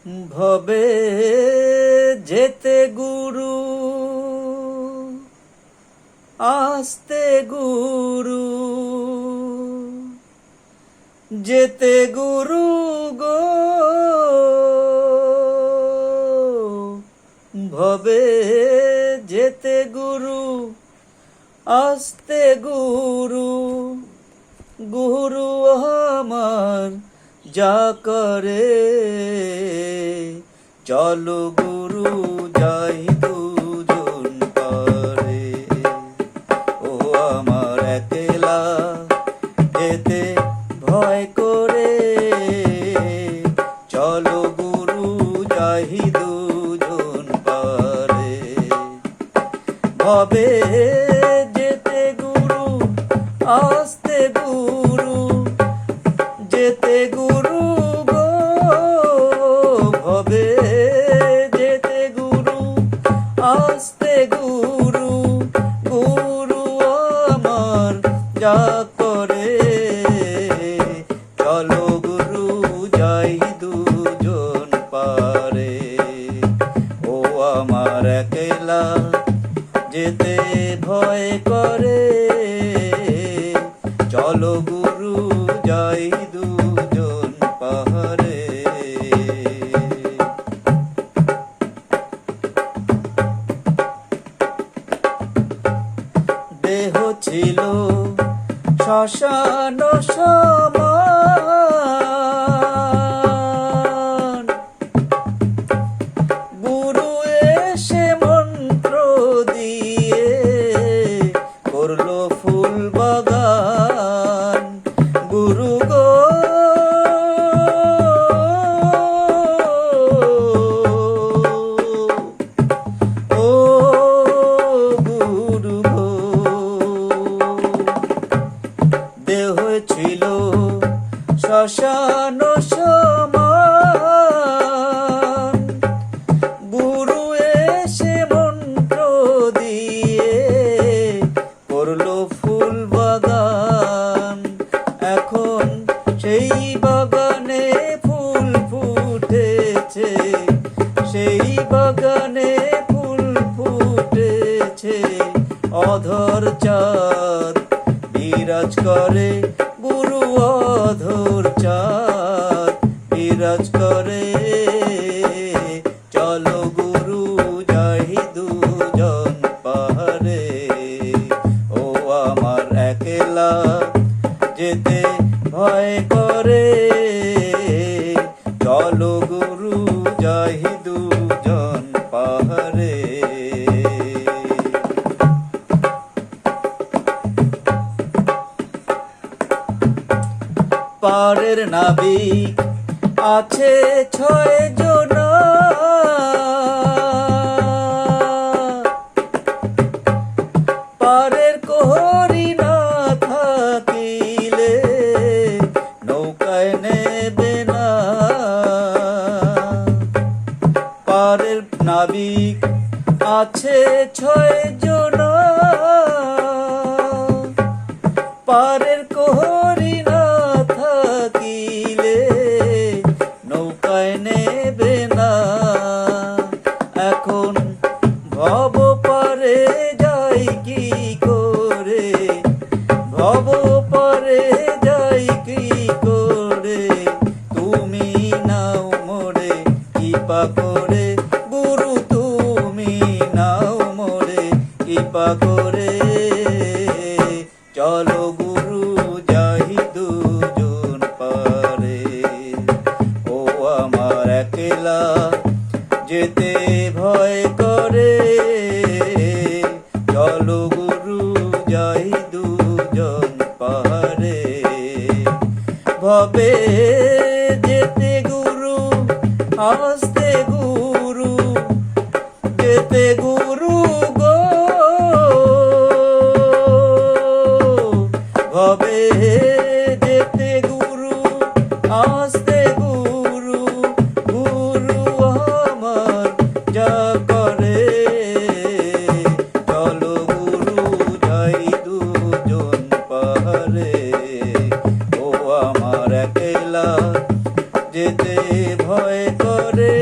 ভবে যেতে গুরু আস্তে গুরু যেতে গুরু গো ভবে যেতে গুরু আস্তে গুরু গুরু আমার যা করে চলো গুরু যাই দুজন পারে ও আমার একলা যেতে ভয় করে চলো গুরু যাই দুজন পারে ভবে যেতে গুরু আস্তে গুরু যেতে গুরু গো ভবে যেতে গুরু আস্তে গুরু গুরু আমার যা করে চলো গুরু যাই দুজন পারে ও আমার একলা যেতে ভয় করে চলো গুরু যাই দুজন পাহাড়ে দেহ ছিল শ্মশান সমান গুরু এসে মন্ত্র দিয়ে করলো ফুল বাগান গুরু গো ও গুরু গো দেহ ছিল শ্মশান সমান গুরু এসে মন্ত্র দিয়ে করলো ফুল বাগান এখন সেই বাগানে ফুল ফুটেছে সেই বাগানে ফুল ফুটেছে অধর চাঁদ বিরাজ করে গুরু অধর চাঁদ বিরাজ করে চলো গুরু যাই দুজন পাহাড়ে ও আমার একলা যেতে ভয় করে চলো গুরু যাই দুজন পাহাড়ে পারের নাবিক আছে 6 জন পারের কোহরি না থাকিলে নৌকায় নেবে না পারের নাবিক আছে 6 জন পারের কোহরি না থাকিলে নৌকায় নেবে না এখন ভব পারে যাই কি করে ভব পারে যাই কি করে তুমি নাও মোরে কৃপা করে গুরু তুমি নাও মোরে কৃপা করে চলো গুরু যাই দুজন পারে ও আমার একলা যেতে ভয় করে চলো গুরু যাই দুজন পারে ভবে যেতে গুরু আস্তে গুরু যেতে গুরু গো ভবে যেতে গুরু আস্তে গুরু গুরু আমার যা করে চলো গুরু যাই দুজন পাহাড়ে ও আমার একলা যেতে ভয় করে